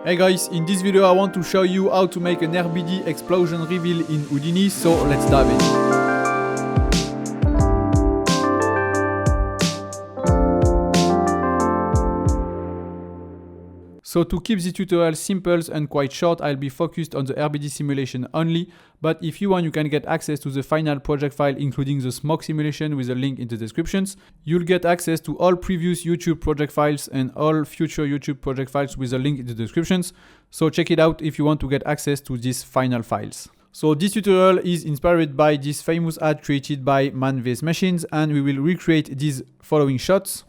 Hey guys, in this video I want to show you how to make an RBD explosion reveal in Houdini, so let's dive in. So to keep this tutorial simple and quite short, I'll be focused on the RBD simulation only, but if you want you can get access to the final project file including the smoke simulation with a link in the descriptions. You'll get access to all previous YouTube project files and all future YouTube project files with a link in the descriptions, so check it out if you want to get access to these final files. So this tutorial is inspired by this famous ad created by Man vs Machines, and we will recreate these following shots.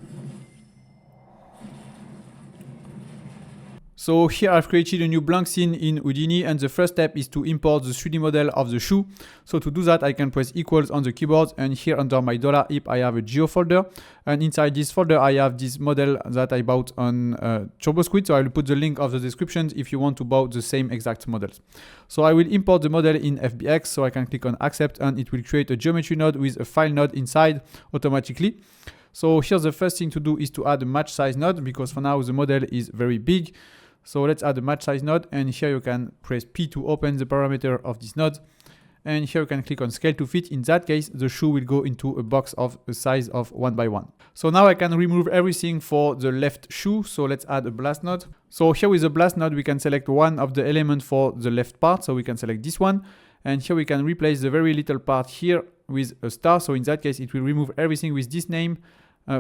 So here I've created a new blank scene in Houdini, and the first step is to import the 3D model of the shoe. So to do that I can press equals on the keyboard, and here under my $heap I have a geo folder, and inside this folder I have this model that I bought on TurboSquid, so I will put the link of the description if you want to buy the same exact models. So I will import the model in FBX, so I can click on accept and it will create a geometry node with a file node inside automatically. So here's the first thing to do is to add a match size node, because for now the model is very big. So let's add a match size node, and here you can press P to open the parameter of this node, and here you can click on scale to fit. In that case the shoe will go into a box of a size of 1 by 1. So now I can remove everything for the left shoe, so let's add a blast node. So here with the blast node we can select one of the elements for the left part, so we can select this one, and here we can replace the very little part here with a star, so in that case it will remove everything with this name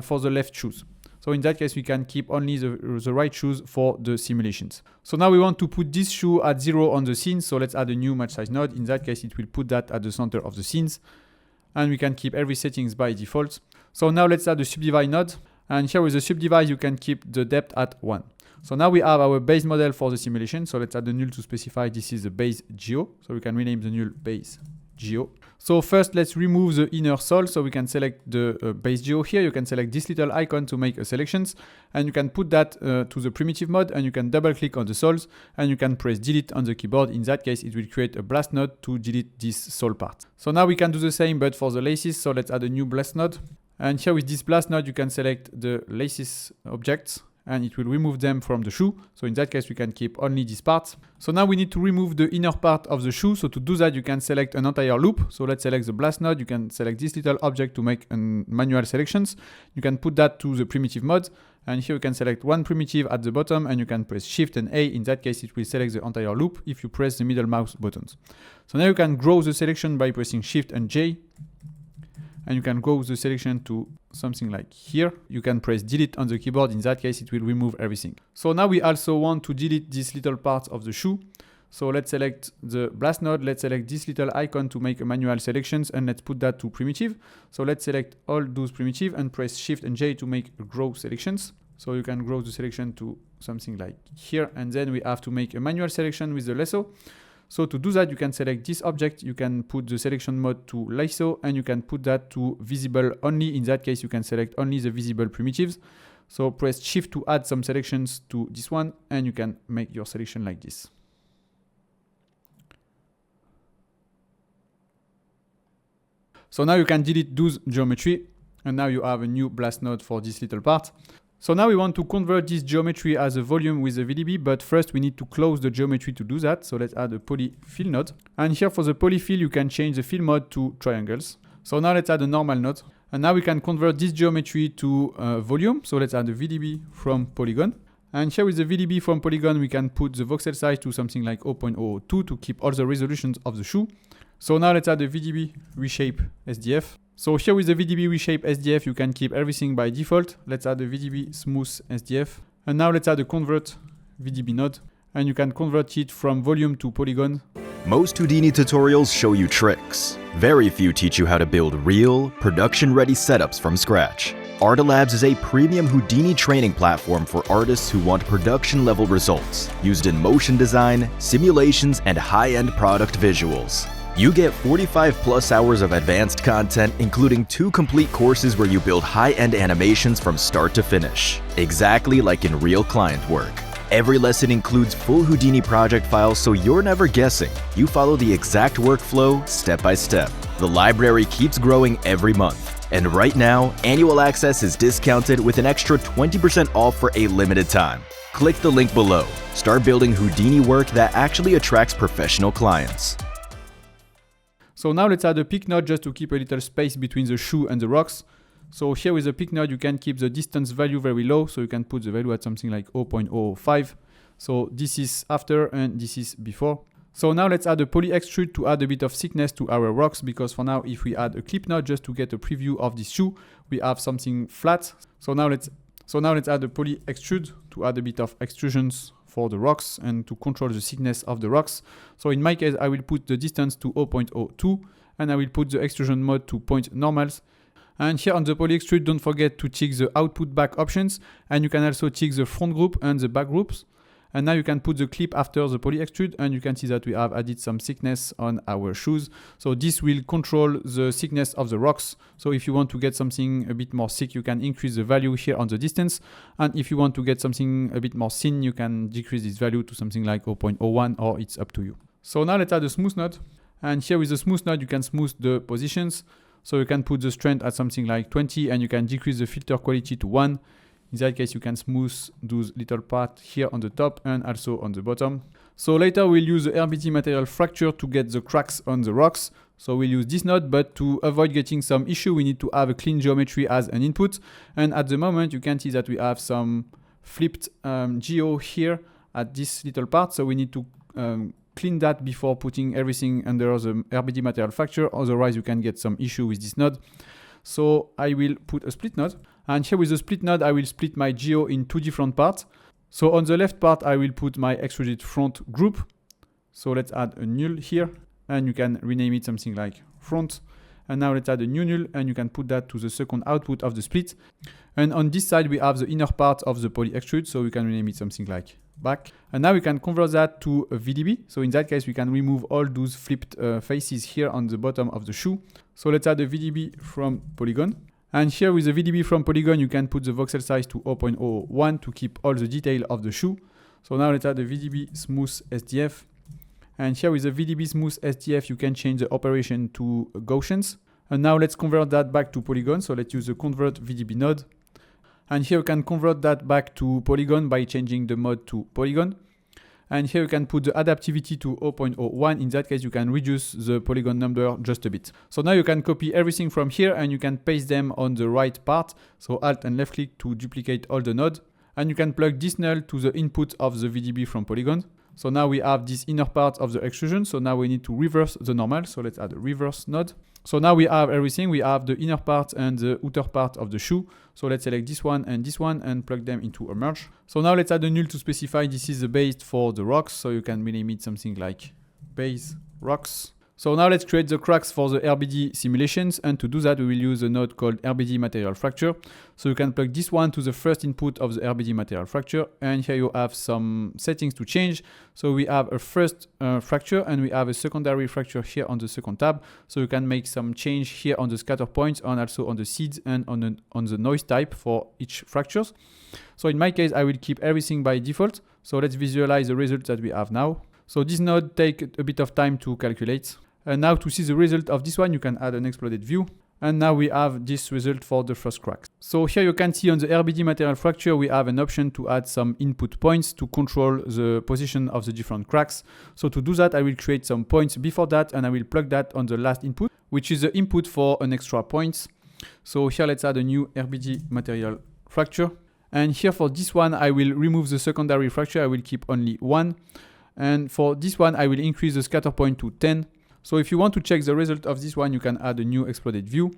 for the left shoes. So in that case we can keep only the right shoes for the simulations. So now we want to put this shoe at 0 on the scene, so let's add a new match size node. In that case it will put that at the center of the scenes, and we can keep every settings by default. So now let's add a subdivide node, and here with the subdivide you can keep the depth at 1. So now we have our base model for the simulation, so let's add a null to specify this is the base geo, so we can rename the null base geo. So first let's remove the inner sole, so we can select the base geo here. You can select this little icon to make a selections, and you can put that to the primitive mode, and you can double click on the soles and you can press delete on the keyboard. In that case it will create a blast node to delete this sole part. So now we can do the same but for the laces, so let's add a new blast node, and here with this blast node you can select the laces objects and it will remove them from the shoe. So in that case we can keep only this part. So now we need to remove the inner part of the shoe. So to do that you can select an entire loop. So let's select the blast node. You can select this little object to make manual selections. You can put that to the primitive mode, and here you can select one primitive at the bottom and you can press Shift and A. In that case it will select the entire loop if you press the middle mouse buttons. So now you can grow the selection by pressing Shift and J, and you can grow the selection to something like here. You can press delete on the keyboard. In that case it will remove everything. So now we also want to delete this little part of the shoe. So let's select the blast node, let's select this little icon to make a manual selections, and let's put that to primitive. So let's select all those primitive and press Shift and J to make grow selections. So you can grow the selection to something like here, and then we have to make a manual selection with the lasso. So to do that you can select this object, you can put the selection mode to lasso, and you can put that to visible only. In that case you can select only the visible primitives. So press Shift to add some selections to this one, and you can make your selection like this. So now you can delete those geometry, and now you have a new blast node for this little part. So now we want to convert this geometry as a volume with a VDB, but first we need to close the geometry to do that. So let's add a poly fill node. And here for the poly fill you can change the fill mode to triangles. So now let's add a normal node. And now we can convert this geometry to volume. So let's add a VDB from polygon. And here with the VDB from polygon we can put the voxel size to something like 0.002 to keep all the resolutions of the shoe. So now let's add a VDB reshape SDF. So here with the VDB reshape SDF you can keep everything by default. Let's add a VDB smooth SDF. And now let's add a convert VDB node, and you can convert it from volume to polygon. Most Houdini tutorials show you tricks. Very few teach you how to build real, production-ready setups from scratch. Artilabs is a premium Houdini training platform for artists who want production-level results, used in motion design, simulations, and high-end product visuals. You get 45+ hours of advanced content, including 2 complete courses where you build high-end animations from start to finish, exactly like in real client work. Every lesson includes full Houdini project files, so you're never guessing. You follow the exact workflow step by step. The library keeps growing every month, and right now, annual access is discounted with an extra 20% off for a limited time. Click the link below. Start building Houdini work that actually attracts professional clients. So now let's add a pick node just to keep a little space between the shoe and the rocks. So here with the pick node, you can keep the distance value very low. So you can put the value at something like 0.05. So this is after and this is before. So now let's add a poly extrude to add a bit of thickness to our rocks, because for now, if we add a clip node just to get a preview of this shoe, we have something flat. So now let's add a poly extrude to add a bit of extrusions for the rocks and to control the thickness of the rocks. So in my case, I will put the distance to 0.02 and I will put the extrusion mode to point normals. And here on the poly extrude, don't forget to check the output back options, and you can also check the front group and the back groups. And now you can put the clip after the poly extrude, and you can see that we have added some thickness on our shoes. So this will control the thickness of the rocks. So if you want to get something a bit more thick, you can increase the value here on the distance. And if you want to get something a bit more thin, you can decrease this value to something like 0.01, or it's up to you. So now let's add a smooth node. And here with the smooth node, you can smooth the positions. So you can put the strength at something like 20, and you can decrease the filter quality to 1. In that case, you can smooth those little parts here on the top and also on the bottom. So later we'll use the RBD Material Fracture to get the cracks on the rocks. So we'll use this node, but to avoid getting some issue, we need to have a clean geometry as an input. And at the moment, you can see that we have some flipped geo here at this little part. So we need to clean that before putting everything under the RBD Material Fracture. Otherwise, you can get some issue with this node. So I will put a split node. And here with the split node, I will split my geo in two different parts. So on the left part, I will put my extruded front group. So let's add a null here, and you can rename it something like front. And now let's add a new null, and you can put that to the second output of the split. And on this side, we have the inner part of the poly extrude, so we can rename it something like back. And now we can convert that to a VDB. So in that case, we can remove all those flipped faces here on the bottom of the shoe. So let's add a VDB from polygon. And here with the VDB from polygon, you can put the voxel size to 0.01 to keep all the detail of the shoe. So now let's add a VDB smooth SDF. And here with the VDB smooth SDF, you can change the operation to Gaussians. And now let's convert that back to polygon. So let's use the convert VDB node. And here you can convert that back to polygon by changing the mode to polygon. And here you can put the adaptivity to 0.01. In that case, you can reduce the polygon number just a bit. So now you can copy everything from here and you can paste them on the right part. So Alt and left click to duplicate all the nodes. And you can plug this null to the input of the VDB from polygon. So now we have this inner part of the extrusion. So now we need to reverse the normal. So let's add a reverse node. So now we have everything. We have the inner part and the outer part of the shoe. So let's select this one and plug them into a merge. So now let's add a null to specify this is the base for the rocks. So you can rename it something like base rocks. So now let's create the cracks for the RBD simulations, and to do that we will use a node called RBD Material Fracture. So you can plug this one to the first input of the RBD Material Fracture, and here you have some settings to change. So we have a first fracture and we have a secondary fracture here on the second tab. So you can make some change here on the scatter points and also on the seeds and on the noise type for each fractures. So in my case, I will keep everything by default. So let's visualize the results that we have now. So this node takes a bit of time to calculate. And now to see the result of this one, you can add an exploded view. And now we have this result for the first crack. So here you can see on the RBD Material Fracture, we have an option to add some input points to control the position of the different cracks. So to do that, I will create some points before that, and I will plug that on the last input, which is the input for an extra point. So here let's add a new RBD Material Fracture. And here for this one, I will remove the secondary fracture. I will keep only one. And for this one, I will increase the scatter point to 10. So if you want to check the result of this one, you can add a new exploded view.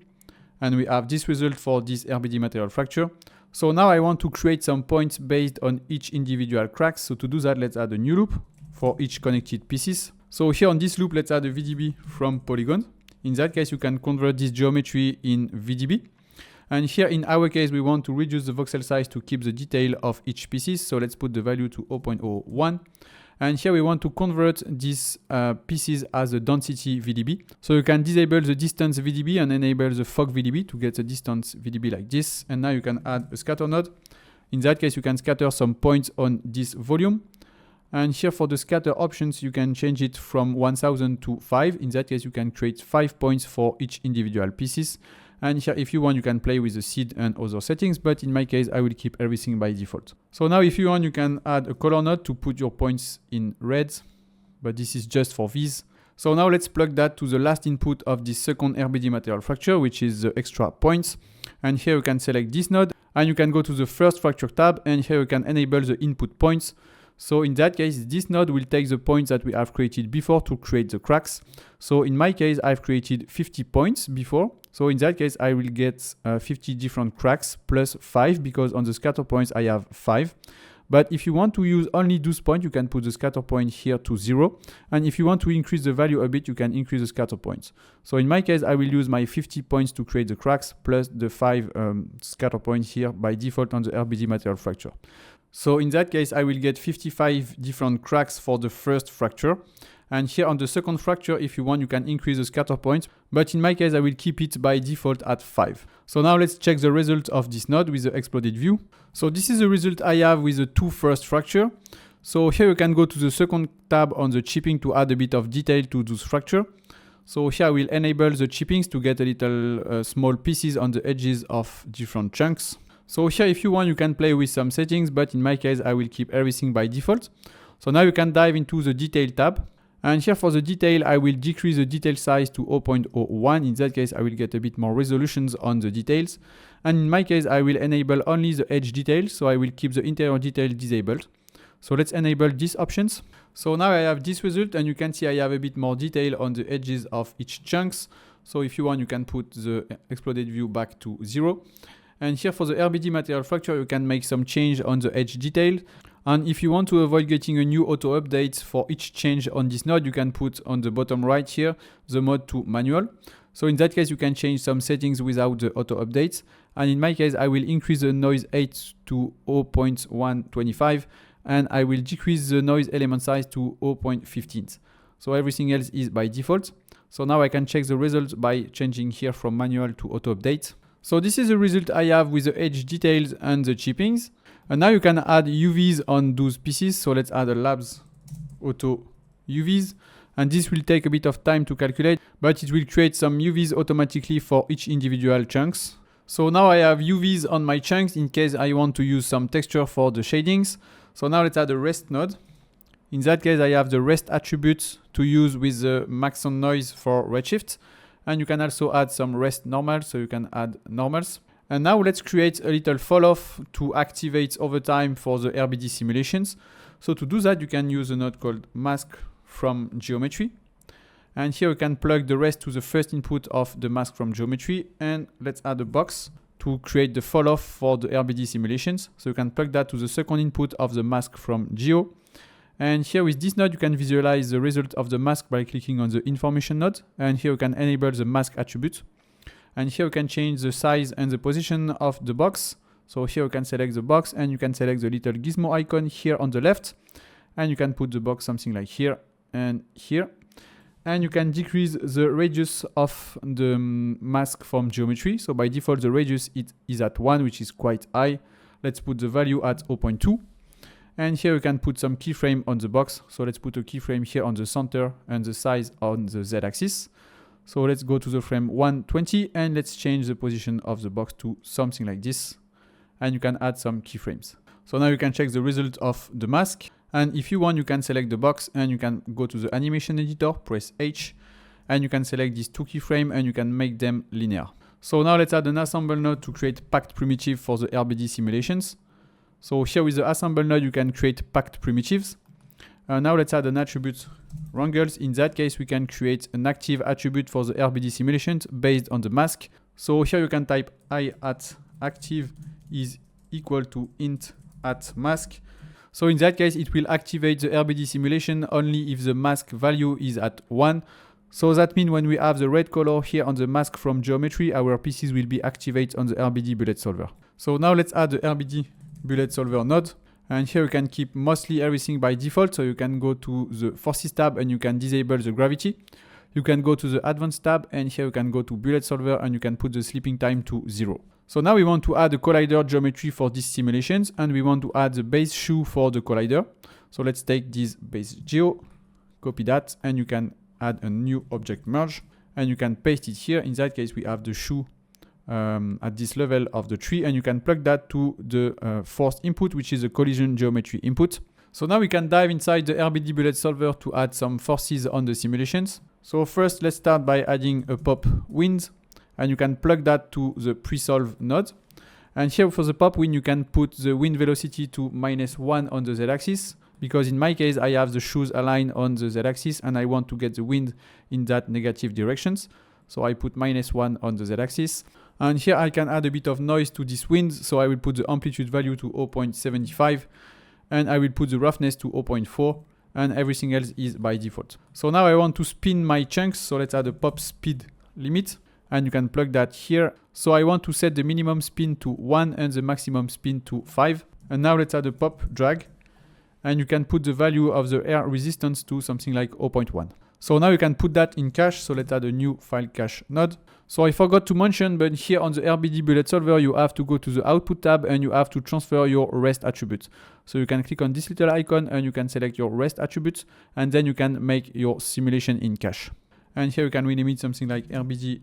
And we have this result for this RBD Material Fracture. So now I want to create some points based on each individual cracks. So to do that, let's add a new loop for each connected pieces. So here on this loop, let's add a VDB from polygon. In that case, you can convert this geometry in VDB. And here in our case, we want to reduce the voxel size to keep the detail of each pieces. So let's put the value to 0.01. And here we want to convert these pieces as a density VDB. So you can disable the distance VDB and enable the fog VDB to get a distance VDB like this. And now you can add a scatter node. In that case, you can scatter some points on this volume. And here for the scatter options, you can change it from 1000 to 5. In that case, you can create 5 points for each individual pieces. And here, if you want, you can play with the seed and other settings, but in my case, I will keep everything by default. So now if you want, you can add a color node to put your points in red, but this is just for these. So now let's plug that to the last input of this second RBD material fracture, which is the extra points. And here you can select this node, and you can go to the first fracture tab, and here you can enable the input points. So in that case, this node will take the points that we have created before to create the cracks. So in my case, I've created 50 points before. So in that case, I will get 50 different cracks plus 5 because on the scatter points, I have 5. But if you want to use only those points, you can put the scatter point here to 0. And if you want to increase the value a bit, you can increase the scatter points. So in my case, I will use my 50 points to create the cracks plus the 5 scatter points here by default on the RBD material fracture. So in that case, I will get 55 different cracks for the first fracture. And here on the second fracture, if you want, you can increase the scatter points. But in my case, I will keep it by default at 5. So now let's check the result of this node with the exploded view. So this is the result I have with the 2 first fracture. So here you can go to the second tab on the chipping to add a bit of detail to those fracture. So here I will enable the chippings to get a little small pieces on the edges of different chunks. So here, if you want, you can play with some settings, but in my case, I will keep everything by default. So now you can dive into the detail tab. And here for the detail, I will decrease the detail size to 0.01. In that case, I will get a bit more resolutions on the details. And in my case, I will enable only the edge details. So I will keep the interior detail disabled. So let's enable these options. So now I have this result, and you can see I have a bit more detail on the edges of each chunks. So if you want, you can put the exploded view back to 0. And here for the RBD material fracture, you can make some change on the edge detail. And if you want to avoid getting a new auto update for each change on this node, you can put on the bottom right here, the mode to manual. So in that case, you can change some settings without the auto updates. And in my case, I will increase the noise 8 to 0.125, and I will decrease the noise element size to 0.15. So everything else is by default. So now I can check the results by changing here from manual to auto update. So this is the result I have with the edge details and the chippings. And now you can add UVs on those pieces. So let's add a labs auto UVs. And this will take a bit of time to calculate, but it will create some UVs automatically for each individual chunks. So now I have UVs on my chunks in case I want to use some texture for the shadings. So now let's add a rest node. In that case, I have the rest attributes to use with the max on noise for redshift. And you can also add some rest normals, so you can add normals. And now let's create a little fall off to activate over time for the RBD simulations. So to do that, you can use a node called mask from geometry. And here you can plug the rest to the first input of the mask from geometry. And let's add a box to create the fall off for the RBD simulations. So you can plug that to the second input of the mask from geo. And here with this node, you can visualize the result of the mask by clicking on the information node. And here you can enable the mask attribute. And here you can change the size and the position of the box. So here you can select the box, and you can select the little gizmo icon here on the left. And you can put the box something like here and here. And you can decrease the radius of the mask from geometry. So by default, the radius is at 1, which is quite high. Let's put the value at 0.2. And here you can put some keyframe on the box. So let's put a keyframe here on the center and the size on the Z-axis. So let's go to the frame 120 and let's change the position of the box to something like this. And you can add some keyframes. So now you can check the result of the mask. And if you want, you can select the box and you can go to the animation editor, press H, and you can select these 2 keyframes and you can make them linear. So now let's add an assemble node to create packed primitive for the RBD simulations. So here with the assemble node, you can create packed primitives. Now let's add an attribute wrangles. In that case, we can create an active attribute for the RBD simulations based on the mask. So here you can type I at active is equal to int at mask. So in that case, it will activate the RBD simulation only if the mask value is at 1. So that means when we have the red color here on the mask from geometry, our pieces will be activated on the RBD bullet solver. So now let's add the RBD bullet solver node. And here you can keep mostly everything by default. So you can go to the forces tab and you can disable the gravity. You can go to the advanced tab and here you can go to bullet solver and you can put the sleeping time to 0. So now we want to add a collider geometry for these simulations and we want to add the base shoe for the collider. So let's take this base geo, copy that, and you can add a new object merge and you can paste it here. In that case, we have the shoe at this level of the tree, and you can plug that to the force input, which is a collision geometry input. So now we can dive inside the RBD bullet solver to add some forces on the simulations. So first, let's start by adding a pop wind, and you can plug that to the pre-solve node. And here for the pop wind, you can put the wind velocity to -1 on the z-axis, because in my case, I have the shoes aligned on the z-axis and I want to get the wind in that negative directions. So I put -1 on the z-axis. And here I can add a bit of noise to this wind. So I will put the amplitude value to 0.75 and I will put the roughness to 0.4 and everything else is by default. So now I want to spin my chunks. So let's add a pop speed limit. And you can plug that here. So I want to set the minimum spin to 1 and the maximum spin to 5. And now let's add a pop drag. And you can put the value of the air resistance to something like 0.1. So now you can put that in cache. So let's add a new file cache node. So I forgot to mention, but here on the RBD bullet solver, you have to go to the output tab and you have to transfer your rest attributes. So you can click on this little icon and you can select your rest attributes. And then you can make your simulation in cache. And here you can rename it something like RBD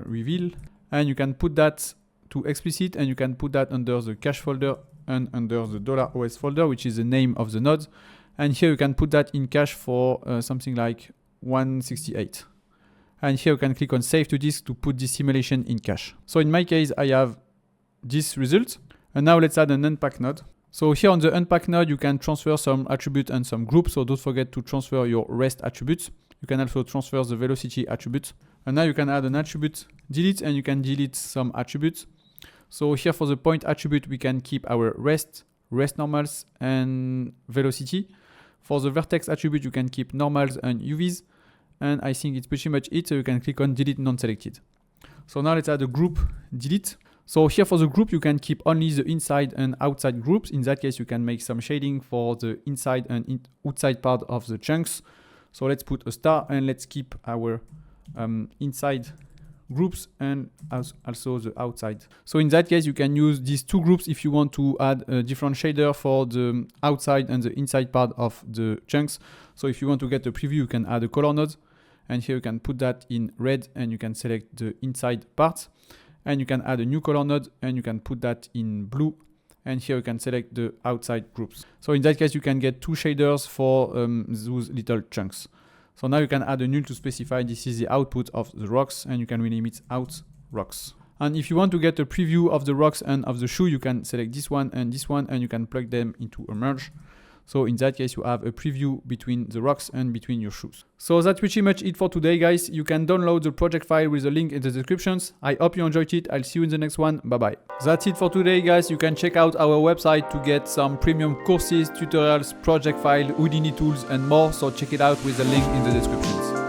reveal, and you can put that to explicit and you can put that under the cache folder and under the $OS folder, which is the name of the node. And here you can put that in cache for something like 168. And here you can click on save to disk to put this simulation in cache. So in my case, I have this result. And now let's add an unpack node. So here on the unpack node, you can transfer some attribute and some groups. So don't forget to transfer your rest attributes. You can also transfer the velocity attribute. And now you can add an attribute delete and you can delete some attributes. So here for the point attribute, we can keep our rest normals and velocity. For the vertex attribute, you can keep normals and UVs. And I think it's pretty much it. So you can click on delete non-selected. So now let's add a group delete. So here for the group, you can keep only the inside and outside groups. In that case, you can make some shading for the inside and outside part of the chunks. So let's put a star and let's keep our inside groups and also the outside. So in that case, you can use these two groups if you want to add a different shader for the outside and the inside part of the chunks. So if you want to get a preview, you can add a color node. And here you can put that in red and you can select the inside part. And you can add a new color node and you can put that in blue. And here you can select the outside groups. So in that case, you can get two shaders for those little chunks. So now you can add a null to specify this is the output of the rocks and you can rename it out rocks. And if you want to get a preview of the rocks and of the shoe, you can select this one and you can plug them into a merge. So in that case, you have a preview between the rocks and between your shoes. So that's pretty much it for today, guys. You can download the project file with the link in the descriptions. I hope you enjoyed it. I'll see you in the next one. Bye-bye. That's it for today, guys. You can check out our website to get some premium courses, tutorials, project file, Houdini tools, and more. So check it out with the link in the descriptions.